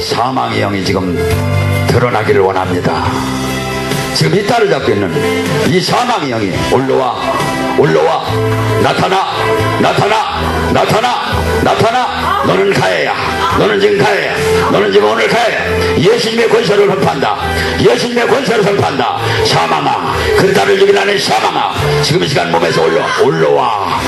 사망의 영이 지금 드러나기를 원합니다. 지금 이 딸을 잡고 있는 이 사망의 영이 올라와 나타나. 너는 가해야. 너는 지금 가해야. 너는 지금 오늘 가해야. 예수님의 권세를 선포한다. 예수님의 권세를 선포한다. 사망아, 그 딸을 죽이라는 사망아, 지금 이 시간 몸에서 올라와.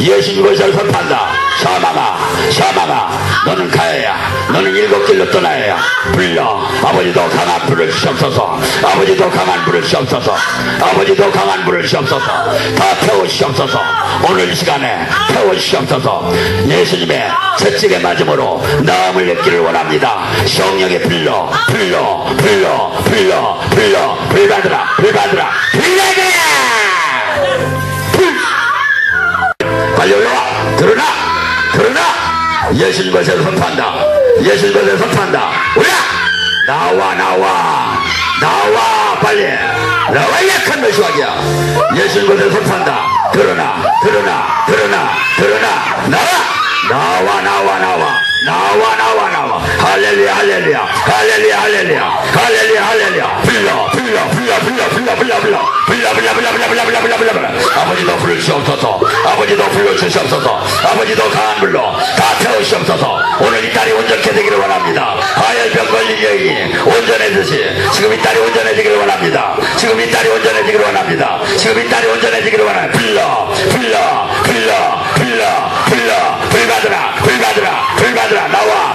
예수님 권세를 선포한다. 사망아, 너는 가해야. 너는 일곱 길로 떠나야. 불러. 아버지도 강한 불을 주시옵소서. 아버지도 강한 불을 주시옵소서. 아버지도 강한 불을 주시옵소서. 다 태워주시옵소서. 오늘 이 시간에 태워주시옵소서. 예수님의 채찍에 맞음으로 나음을 냈기를 원합니다. 성령의 불러. 불 받으라. 빨리 올라와. 드러나. 예수님 것을 선포한다. 올라. 나와 빨리. 나와 약한 메시아야. 예수님 것을 선포한다. 드러나. 나와. 할렐루야. 불러. 아버지도 불을 주옵소서. 아버지도 불러 주시옵소서. 아버지도 강한 불로 다 태우시옵소서. 오늘 이 딸이 온전케 되기를 원합니다. 하혈병 걸린 여인이 온전해지시. 지금 이 딸이 온전해지기를 원합니다. 지금 이 딸이 온전해지기를 원합니다. 불 받으라. 나와.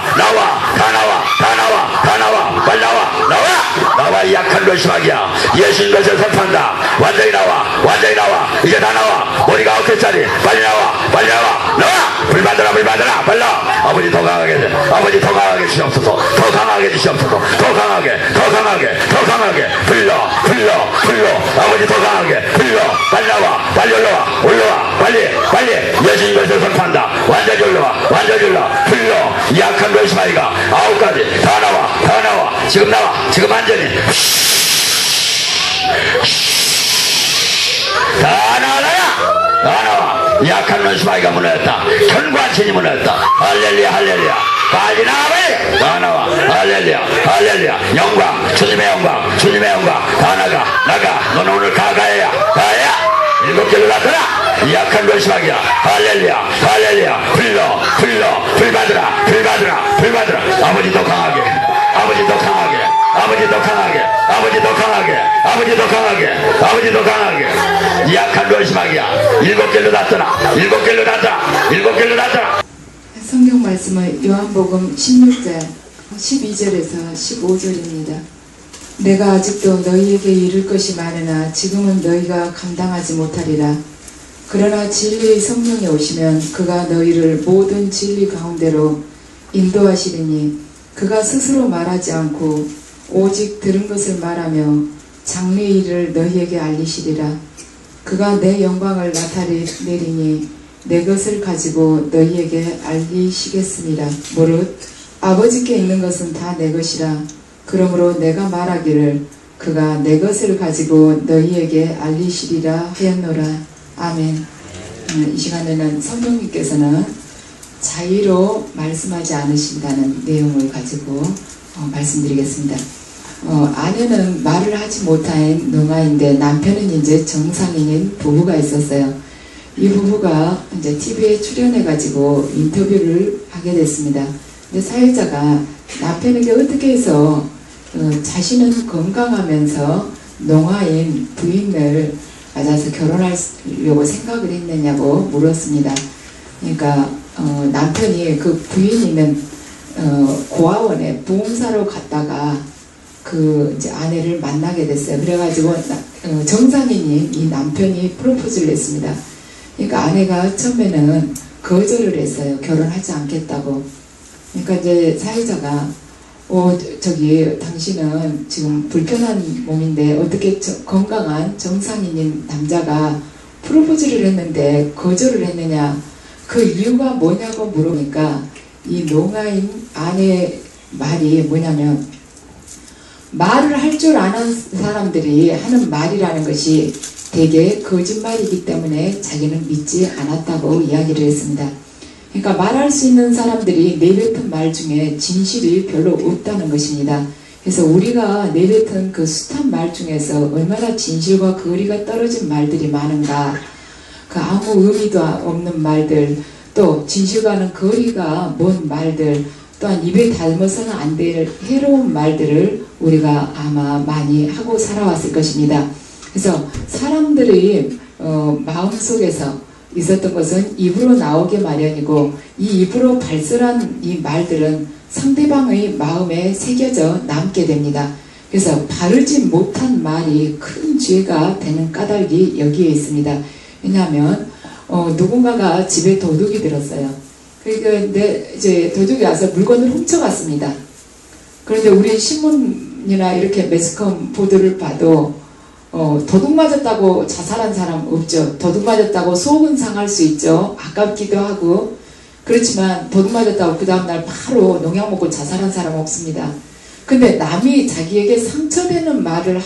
이 약한 로시막이야. 예수님 것을 선포한다. 완전히 나와. 이제 다 나와. 머리가 9개짜리. 빨리 나와. 불 받으라. 빨라. 아버지 더 강하게 주시옵소서. 더 강하게. 불러. 아버지 더 강하게. 불러. 빨리 올라와. 빨리. 예수님 것을 선포한다. 완전히 올라와. 불러. 이 약한 로시막이가 9가지. 다 나와. 지금 나와. 지금 완전히 다 나와. 약한 런스마이가 무너졌다. 견고한신이 무너졌다. 할렐루야. 빨리 나와. 할렐루야. 영광. 주님의 영광. 다 나가. 너는 오늘 가야. 일곱 개를 나타나. 약한 런스마이야. 할렐루야. 불 받으라. 아버지 더 강하게. 약한 런스마이야. 일곱 개를 나타나. 성경 말씀은 요한복음 16장 12절에서 15절입니다. 내가 아직도 너희에게 이를 것이 많으나 지금은 너희가 감당하지 못하리라. 그러나 진리의 성령이 오시면 그가 너희를 모든 진리 가운데로 인도하시리니 그가 스스로 말하지 않고 오직 들은 것을 말하며 장래의 일을 너희에게 알리시리라. 그가 내 영광을 나타내리니 내 것을 가지고 너희에게 알리시겠습니다. 무릇 아버지께 있는 것은 다 내 것이라. 그러므로 내가 말하기를 그가 내 것을 가지고 너희에게 알리시리라 하였노라. 아멘. 이 시간에는 성령님께서는 자의로 말씀하지 않으신다는 내용을 가지고 말씀드리겠습니다. 아내는 말을 하지 못한 농아인데 남편은 이제 정상인인 부부가 있었어요. 이 부부가 이제 TV에 출연해가지고 인터뷰를 하게 됐습니다. 근데 사회자가 남편에게 어떻게 해서 자신은 건강하면서 농아인 부인을 맞아서 결혼하려고 생각을 했느냐고 물었습니다. 그러니까 남편이 그 부인 있는 고아원에 보험사로 갔다가 그 이제 아내를 만나게 됐어요. 그래가지고 정상인인 이 남편이 프로포즈를 했습니다. 그러니까 아내가 처음에는 거절을 했어요. 결혼하지 않겠다고. 그러니까 이제 사회자가 당신은 지금 불편한 몸인데 어떻게 건강한 정상인인 남자가 프로포즈를 했는데 거절을 했느냐, 그 이유가 뭐냐고 물으니까 이 농아인 아내의 말이 뭐냐면, 말을 할 줄 아는 사람들이 하는 말이라는 것이 대개 거짓말이기 때문에 자기는 믿지 않았다고 이야기를 했습니다. 그러니까 말할 수 있는 사람들이 내뱉은 말 중에 진실이 별로 없다는 것입니다. 그래서 우리가 내뱉은 그 숱한 말 중에서 얼마나 진실과 거리가 떨어진 말들이 많은가, 그 아무 의미도 없는 말들, 또 진실과는 거리가 먼 말들, 또한 입에 담아서는 안 될 해로운 말들을 우리가 아마 많이 하고 살아왔을 것입니다. 그래서 사람들이 마음속에서 있었던 것은 입으로 나오게 마련이고, 이 입으로 발설한 이 말들은 상대방의 마음에 새겨져 남게 됩니다. 그래서 바르지 못한 말이 큰 죄가 되는 까닭이 여기에 있습니다. 왜냐하면 누군가가 집에 도둑이 들었어요. 그런데 이제 도둑이 와서 물건을 훔쳐갔습니다. 그런데 우리 신문이나 이렇게 매스컴 보도를 봐도 도둑 맞았다고 자살한 사람 없죠. 도둑 맞았다고 속은 상할 수 있죠. 아깝기도 하고. 그렇지만 도둑 맞았다고 그 다음날 바로 농약 먹고 자살한 사람 없습니다. 근데 남이 자기에게 상처되는 말을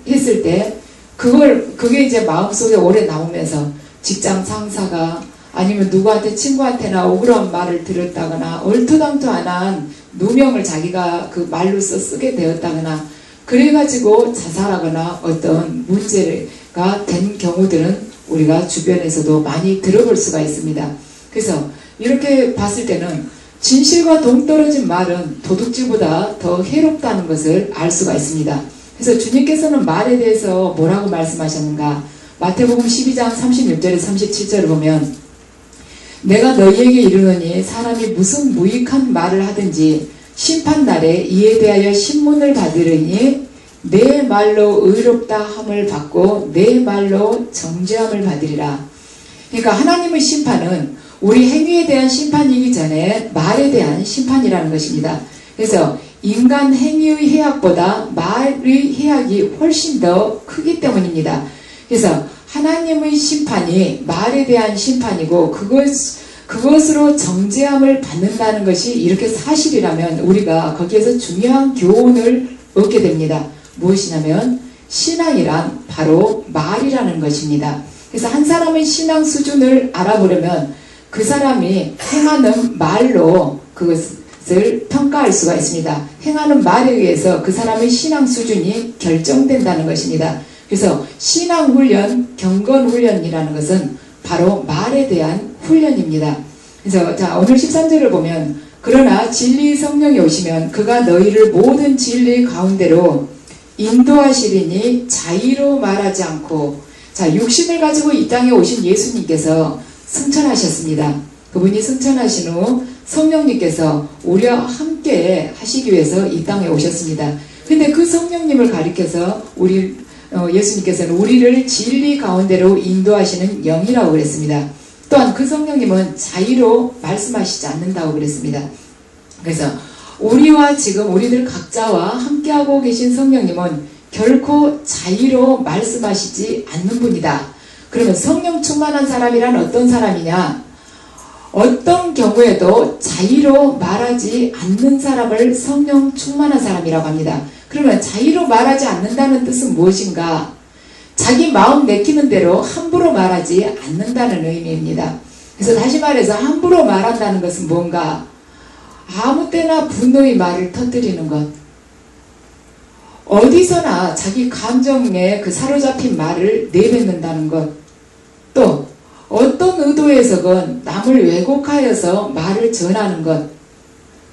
했을 때 그게 이제 마음속에 오래 남으면서 직장 상사가 아니면 누구한테 친구한테나 억울한 말을 들었다거나 얼토당토안한 누명을 자기가 그 말로써 쓰게 되었다거나 그래가지고 자살하거나 어떤 문제가 된 경우들은 우리가 주변에서도 많이 들어볼 수가 있습니다. 그래서 이렇게 봤을 때는 진실과 동떨어진 말은 도둑질보다 더 해롭다는 것을 알 수가 있습니다. 그래서 주님께서는 말에 대해서 뭐라고 말씀하셨는가? 마태복음 12장 36절에 37절을 보면 내가 너희에게 이르노니 사람이 무슨 무익한 말을 하든지 심판날에 이에 대하여 신문을 받으리니 내 말로 의롭다 함을 받고 내 말로 정죄함을 받으리라. 그러니까 하나님의 심판은 우리 행위에 대한 심판이기 전에 말에 대한 심판이라는 것입니다. 그래서 인간 행위의 해악보다 말의 해악이 훨씬 더 크기 때문입니다. 그래서 하나님의 심판이 말에 대한 심판이고 그것으로 정죄함을 받는다는 것이 이렇게 사실이라면 우리가 거기에서 중요한 교훈을 얻게 됩니다. 무엇이냐면 신앙이란 바로 말이라는 것입니다. 그래서 한 사람의 신앙 수준을 알아보려면 그 사람이 행하는 말로 그것을 평가할 수가 있습니다. 행하는 말에 의해서 그 사람의 신앙 수준이 결정된다는 것입니다. 그래서 신앙훈련, 경건훈련이라는 것은 바로 말에 대한 훈련입니다. 그래서 자 오늘 13절을 보면 그러나 진리 성령이 오시면 그가 너희를 모든 진리 가운데로 인도하시리니 자의로 말하지 않고, 자 육신을 가지고 이 땅에 오신 예수님께서 승천하셨습니다. 그분이 승천하신 후 성령님께서 우리와 함께 하시기 위해서 이 땅에 오셨습니다. 근데 그 성령님을 가리켜서 예수님께서는 우리를 진리 가운데로 인도하시는 영이라고 그랬습니다. 또한 그 성령님은 자의로 말씀하시지 않는다고 그랬습니다. 그래서 우리와 지금 우리들 각자와 함께하고 계신 성령님은 결코 자의로 말씀하시지 않는 분이다. 그러면 성령 충만한 사람이란 어떤 사람이냐? 어떤 경우에도 자의로 말하지 않는 사람을 성령 충만한 사람이라고 합니다. 그러면 자의로 말하지 않는다는 뜻은 무엇인가? 자기 마음 내키는 대로 함부로 말하지 않는다는 의미입니다. 그래서 다시 말해서 함부로 말한다는 것은 뭔가? 아무 때나 분노의 말을 터뜨리는 것, 어디서나 자기 감정에 그 사로잡힌 말을 내뱉는다는 것, 또 어떤 의도에서건 남을 왜곡하여서 말을 전하는 것,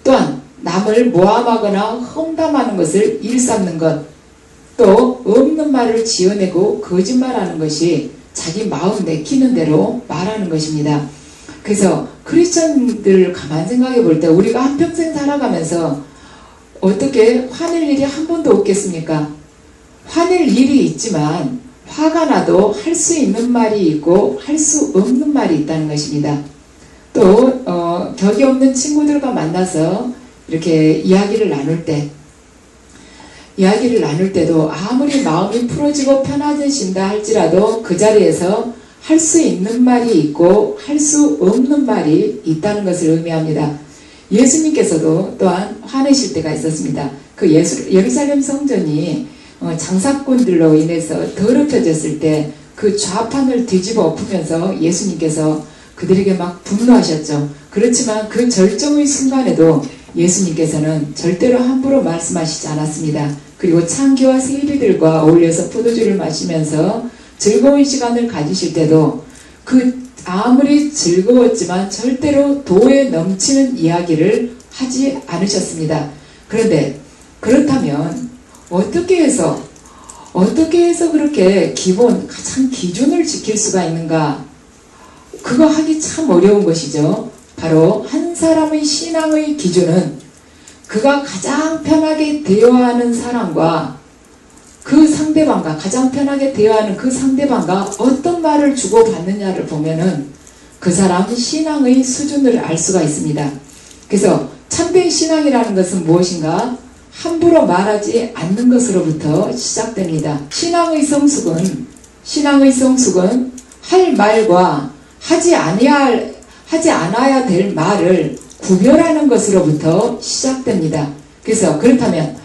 또한 남을 모함하거나 험담하는 것을 일삼는 것, 또 없는 말을 지어내고 거짓말하는 것이 자기 마음 내키는 대로 말하는 것입니다. 그래서 크리스천들을 가만 생각해 볼 때 우리가 한평생 살아가면서 어떻게 화낼 일이 한 번도 없겠습니까? 화낼 일이 있지만 화가 나도 할 수 있는 말이 있고 할 수 없는 말이 있다는 것입니다. 또 격이 없는 친구들과 만나서 이렇게 이야기를 나눌 때도 아무리 마음이 풀어지고 편안해진다 할지라도 그 자리에서 할 수 있는 말이 있고 할 수 없는 말이 있다는 것을 의미합니다. 예수님께서도 또한 화내실 때가 있었습니다. 그 예루살렘 성전이 장사꾼들로 인해서 더럽혀졌을 때 그 좌판을 뒤집어 엎으면서 예수님께서 그들에게 막 분노하셨죠. 그렇지만 그 절정의 순간에도 예수님께서는 절대로 함부로 말씀하시지 않았습니다. 그리고 창기와 세리들과 어울려서 포도주를 마시면서 즐거운 시간을 가지실 때도 그 아무리 즐거웠지만 절대로 도에 넘치는 이야기를 하지 않으셨습니다. 그런데 그렇다면 어떻게 해서 그렇게 가장 기준을 지킬 수가 있는가? 그거 하기 참 어려운 것이죠. 바로 한 사람의 신앙의 기준은 그가 가장 편하게 대화하는 사람과 그 상대방과 가장 편하게 대화하는 그 상대방과 어떤 말을 주고받느냐를 보면은 그 사람 신앙의 수준을 알 수가 있습니다. 그래서 참된 신앙이라는 것은 무엇인가? 함부로 말하지 않는 것으로부터 시작됩니다. 신앙의 성숙은 할 말과 하지 않아야 될 말을 구별하는 것으로부터 시작됩니다. 그래서 그렇다면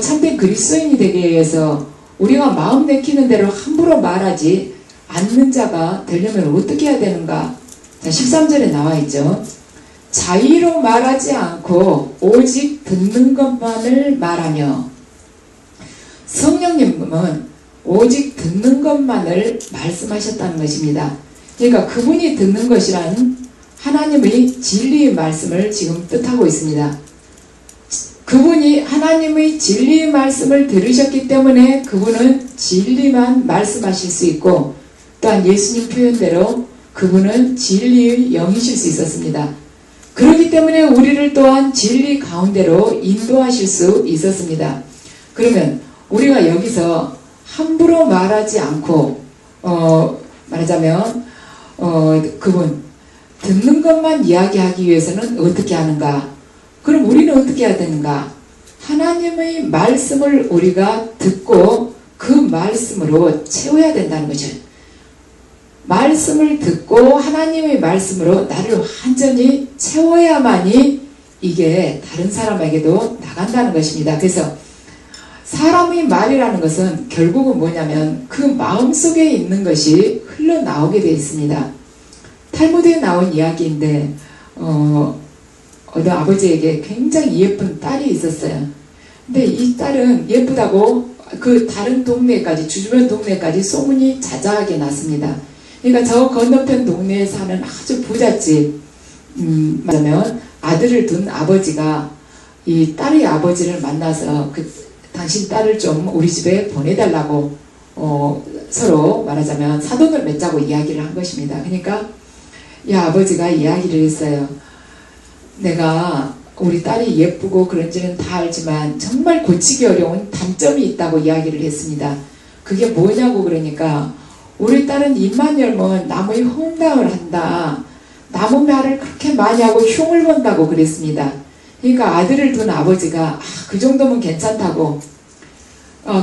참된 그리스도인이 되기 위해서 우리가 마음 내키는 대로 함부로 말하지 않는 자가 되려면 어떻게 해야 되는가? 자, 13절에 나와 있죠. 자의로 말하지 않고 오직 듣는 것만을 말하며. 성령님은 오직 듣는 것만을 말씀하셨다는 것입니다. 그러니까 그분이 듣는 것이란 하나님의 진리의 말씀을 지금 뜻하고 있습니다. 그분이 하나님의 진리의 말씀을 들으셨기 때문에 그분은 진리만 말씀하실 수 있고, 또한 예수님 표현대로 그분은 진리의 영이실 수 있었습니다. 그렇기 때문에 우리를 또한 진리 가운데로 인도하실 수 있었습니다. 그러면 우리가 여기서 함부로 말하지 않고 말하자면 그분 듣는 것만 이야기하기 위해서는 어떻게 하는가? 그럼 우리는 어떻게 해야 되는가? 하나님의 말씀을 우리가 듣고 그 말씀으로 채워야 된다는 거죠. 말씀을 듣고 하나님의 말씀으로 나를 완전히 채워야만이 이게 다른 사람에게도 나간다는 것입니다. 그래서 사람의 말이라는 것은 결국은 뭐냐면 그 마음속에 있는 것이 흘러나오게 되어 있습니다. 탈무드에 나온 이야기인데 어느 아버지에게 굉장히 예쁜 딸이 있었어요. 근데 이 딸은 예쁘다고 그 다른 동네까지, 주변 동네까지 소문이 자자하게 났습니다. 그러니까 저 건너편 동네에 사는 아주 부잣집, 말하면 아들을 둔 아버지가 이 딸의 아버지를 만나서 당신 딸을 좀 우리 집에 보내달라고 서로 말하자면 사돈을 맺자고 이야기를 한 것입니다. 그러니까 이 아버지가 이야기를 했어요. 내가 우리 딸이 예쁘고 그런지는 다 알지만 정말 고치기 어려운 단점이 있다고 이야기를 했습니다. 그게 뭐냐고 그러니까 우리 딸은 입만 열면 남의 험담을 한다. 남의 말을 그렇게 많이 하고 흉을 본다고 그랬습니다. 그러니까 아들을 둔 아버지가 그 정도면 괜찮다고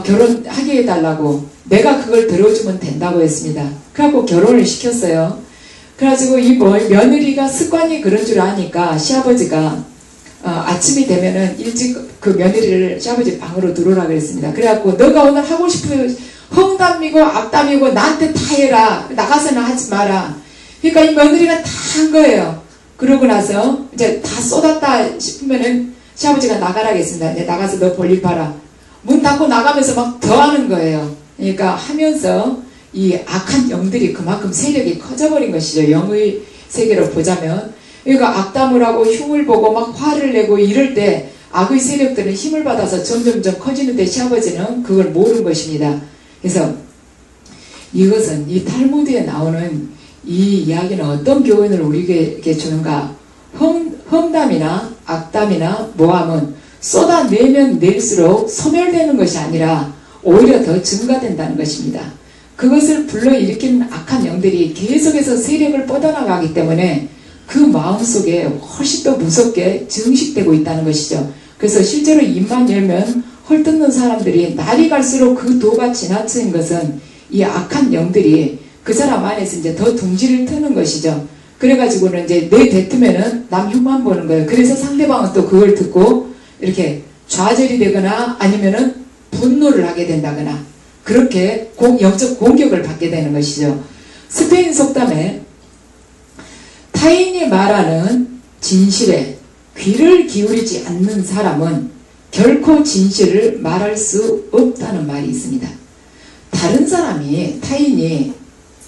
결혼하게 해달라고 내가 그걸 들어주면 된다고 했습니다. 그래갖고 결혼을 시켰어요. 그래가지고 이 며느리가 습관이 그런 줄 아니까 시아버지가 아침이 되면은 일찍 그 며느리를 시아버지 방으로 들어오라 그랬습니다. 그래갖고 너가 오늘 하고 싶은 헝담이고 악담이고 나한테 다 해라. 나가서는 하지 마라. 그러니까 이 며느리가 다 한 거예요. 그러고 나서 이제 다 쏟았다 싶으면은 시아버지가 나가라 했습니다. 이제 나가서 너 볼일 봐라. 문 닫고 나가면서 막 더 하는 거예요. 그러니까 하면서 이 악한 영들이 그만큼 세력이 커져버린 것이죠. 영의 세계로 보자면. 그러니까 악담을 하고 흉을 보고 막 화를 내고 이럴 때 악의 세력들은 힘을 받아서 점점점 커지는데 시아버지는 그걸 모르는 것입니다. 그래서 이것은 이 탈무드에 나오는 이 이야기는 어떤 교훈을 우리에게 주는가? 험담이나 악담이나 모함은 쏟아내면 낼수록 소멸되는 것이 아니라 오히려 더 증가된다는 것입니다. 그것을 불러일으키는 악한 영들이 계속해서 세력을 뻗어나가기 때문에 그 마음속에 훨씬 더 무섭게 증식되고 있다는 것이죠. 그래서 실제로 입만 열면 헐뜯는 사람들이 날이 갈수록 그 도가 지나친 것은 이 악한 영들이 그 사람 안에서 이제 더 둥지를 트는 것이죠. 그래가지고는 이제 내뱉으면은 남 흉만 보는 거예요. 그래서 상대방은 또 그걸 듣고 이렇게 좌절이 되거나 아니면은 분노를 하게 된다거나 그렇게 영적 공격을 받게 되는 것이죠. 스페인 속담에 타인이 말하는 진실에 귀를 기울이지 않는 사람은 결코 진실을 말할 수 없다는 말이 있습니다. 다른 사람이, 타인이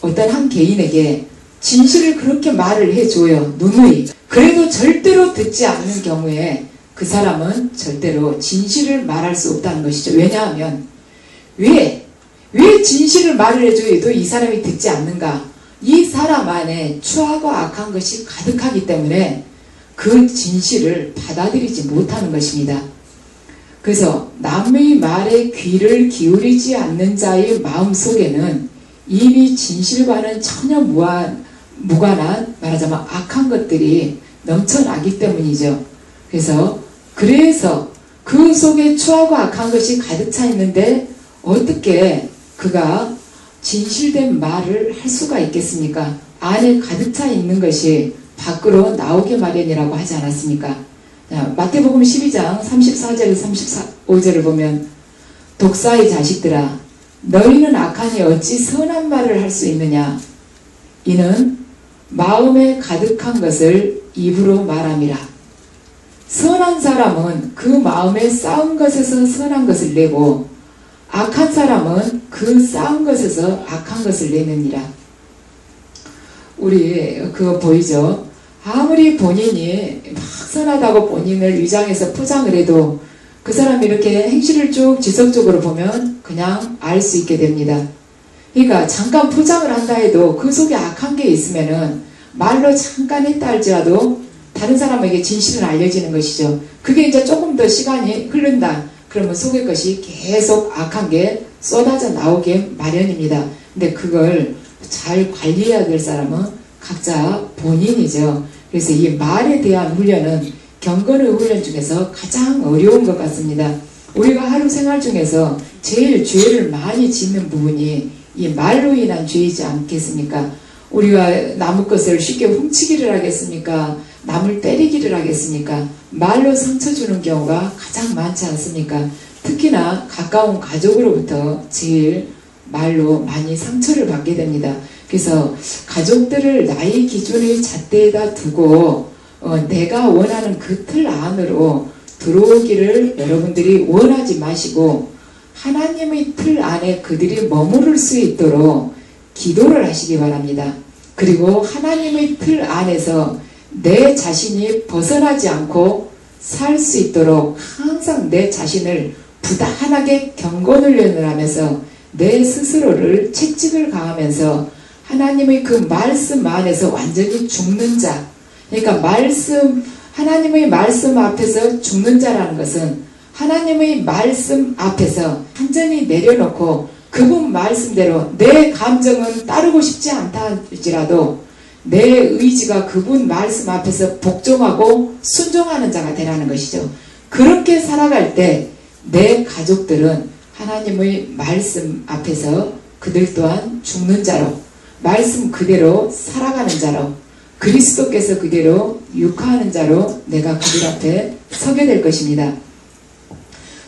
어떤 한 개인에게 진실을 그렇게 말을 해줘요. 누누이. 그래도 절대로 듣지 않는 경우에 그 사람은 절대로 진실을 말할 수 없다는 것이죠. 왜냐하면 왜 진실을 말을 해줘도 이 사람이 듣지 않는가? 이 사람 안에 추하고 악한 것이 가득하기 때문에 그 진실을 받아들이지 못하는 것입니다. 그래서 남의 말에 귀를 기울이지 않는 자의 마음속에는 이미 진실과는 전혀 무관한 말하자면 악한 것들이 넘쳐나기 때문이죠. 그래서 그 속에 추하고 악한 것이 가득 차 있는데 어떻게 그가 진실된 말을 할 수가 있겠습니까? 안에 가득 차 있는 것이 밖으로 나오게 마련이라고 하지 않았습니까? 자, 마태복음 12장 34절에서 35절을 보면 독사의 자식들아 너희는 악하니 어찌 선한 말을 할 수 있느냐? 이는 마음에 가득한 것을 입으로 말함이라. 선한 사람은 그 마음에 쌓은 것에서 선한 것을 내고 악한 사람은 그 쌓은 것에서 악한 것을 내느니라. 우리 그거 보이죠? 아무리 본인이 막 선하다고 본인을 위장해서 포장을 해도 그 사람이 이렇게 행실을 쭉 지속적으로 보면 그냥 알 수 있게 됩니다. 그러니까 잠깐 포장을 한다 해도 그 속에 악한 게 있으면은 말로 잠깐 했다 할지라도 다른 사람에게 진실은 알려지는 것이죠. 그게 이제 조금 더 시간이 흐른다. 그러면 속의 것이 계속 악한 게 쏟아져 나오게 마련입니다. 근데 그걸 잘 관리해야 될 사람은 각자 본인이죠. 그래서 이 말에 대한 훈련은 경건의 훈련 중에서 가장 어려운 것 같습니다. 우리가 하루 생활 중에서 제일 죄를 많이 짓는 부분이 이 말로 인한 죄이지 않겠습니까? 우리가 남의 것을 쉽게 훔치기를 하겠습니까? 남을 때리기를 하겠습니까? 말로 상처 주는 경우가 가장 많지 않습니까? 특히나 가까운 가족으로부터 제일 말로 많이 상처를 받게 됩니다. 그래서 가족들을 나의 기준의 잣대에다 두고 내가 원하는 그 틀 안으로 들어오기를 여러분들이 원하지 마시고 하나님의 틀 안에 그들이 머무를 수 있도록 기도를 하시기 바랍니다. 그리고 하나님의 틀 안에서 내 자신이 벗어나지 않고 살 수 있도록 항상 내 자신을 부단하게 경건훈련을 하면서 내 스스로를 채찍을 가하면서 하나님의 그 말씀 안에서 완전히 죽는 자, 그러니까 하나님의 말씀 앞에서 죽는 자라는 것은 하나님의 말씀 앞에서 완전히 내려놓고 그분 말씀대로 내 감정은 따르고 싶지 않다 할지라도 내 의지가 그분 말씀 앞에서 복종하고 순종하는 자가 되라는 것이죠. 그렇게 살아갈 때 내 가족들은 하나님의 말씀 앞에서 그들 또한 죽는 자로 말씀 그대로 살아가는 자로 그리스도께서 그대로 육화하는 자로 내가 그들 앞에 서게 될 것입니다.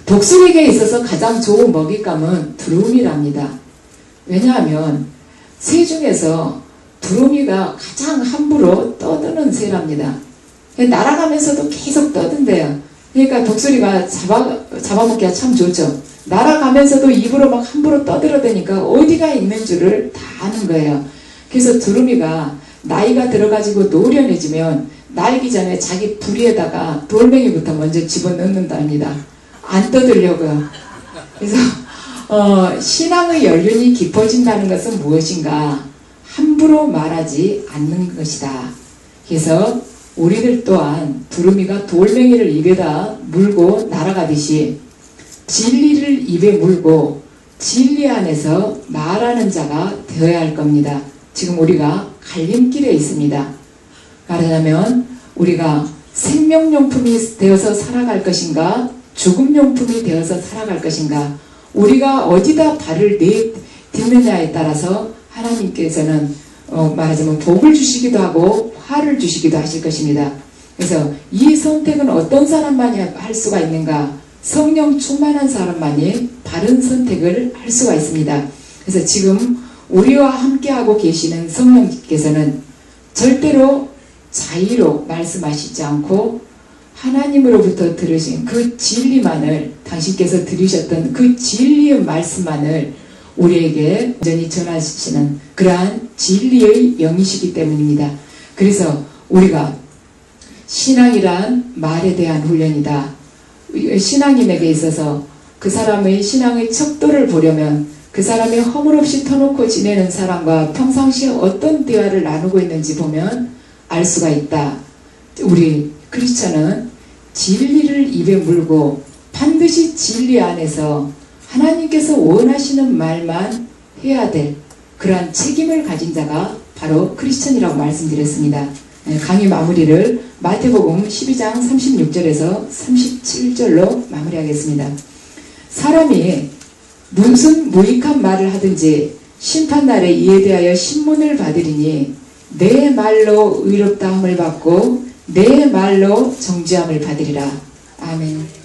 독수리에게 있어서 가장 좋은 먹잇감은 두루미랍니다. 왜냐하면 새 중에서 두루미가 가장 함부로 떠드는 새랍니다. 날아가면서도 계속 떠든대요. 그러니까 독수리가 잡아먹기가 참 좋죠. 날아가면서도 입으로 막 함부로 떠들어대니까 어디가 있는 줄을 다 아는 거예요. 그래서 두루미가 나이가 들어가지고 노련해지면 날기 전에 자기 부리에다가 돌멩이부터 먼저 집어넣는답니다. 안 떠들려고요. 그래서 신앙의 연륜이 깊어진다는 것은 무엇인가? 함부로 말하지 않는 것이다. 그래서 우리들 또한 두루미가 돌멩이를 입에다 물고 날아가듯이 진리를 입에 물고 진리 안에서 말하는 자가 되어야 할 겁니다. 지금 우리가 갈림길에 있습니다. 말하자면 우리가 생명용품이 되어서 살아갈 것인가 죽음용품이 되어서 살아갈 것인가 우리가 어디다 발을 내딛느냐에 따라서 하나님께서는 말하자면 복을 주시기도 하고 화를 주시기도 하실 것입니다. 그래서 이 선택은 어떤 사람만이 할 수가 있는가? 성령 충만한 사람만이 바른 선택을 할 수가 있습니다. 그래서 지금 우리와 함께하고 계시는 성령께서는 절대로 자의로 말씀하시지 않고 하나님으로부터 들으신 그 진리만을, 당신께서 들으셨던 그 진리의 말씀만을 우리에게 온전히 전하시는 그러한 진리의 영이시기 때문입니다. 그래서 우리가 신앙이란 말에 대한 훈련이다. 신앙인에게 있어서 그 사람의 신앙의 척도를 보려면 그 사람이 허물없이 터놓고 지내는 사람과 평상시에 어떤 대화를 나누고 있는지 보면 알 수가 있다. 우리 크리스천은 진리를 입에 물고 반드시 진리 안에서 하나님께서 원하시는 말만 해야 될 그러한 책임을 가진 자가 바로 크리스천이라고 말씀드렸습니다. 강의 마무리를 마태복음 12장 36절에서 37절로 마무리하겠습니다. 사람이 무슨 무익한 말을 하든지 심판날에 이에 대하여 신문을 받으리니 내 말로 의롭다함을 받고 내 말로 정죄함을 받으리라. 아멘.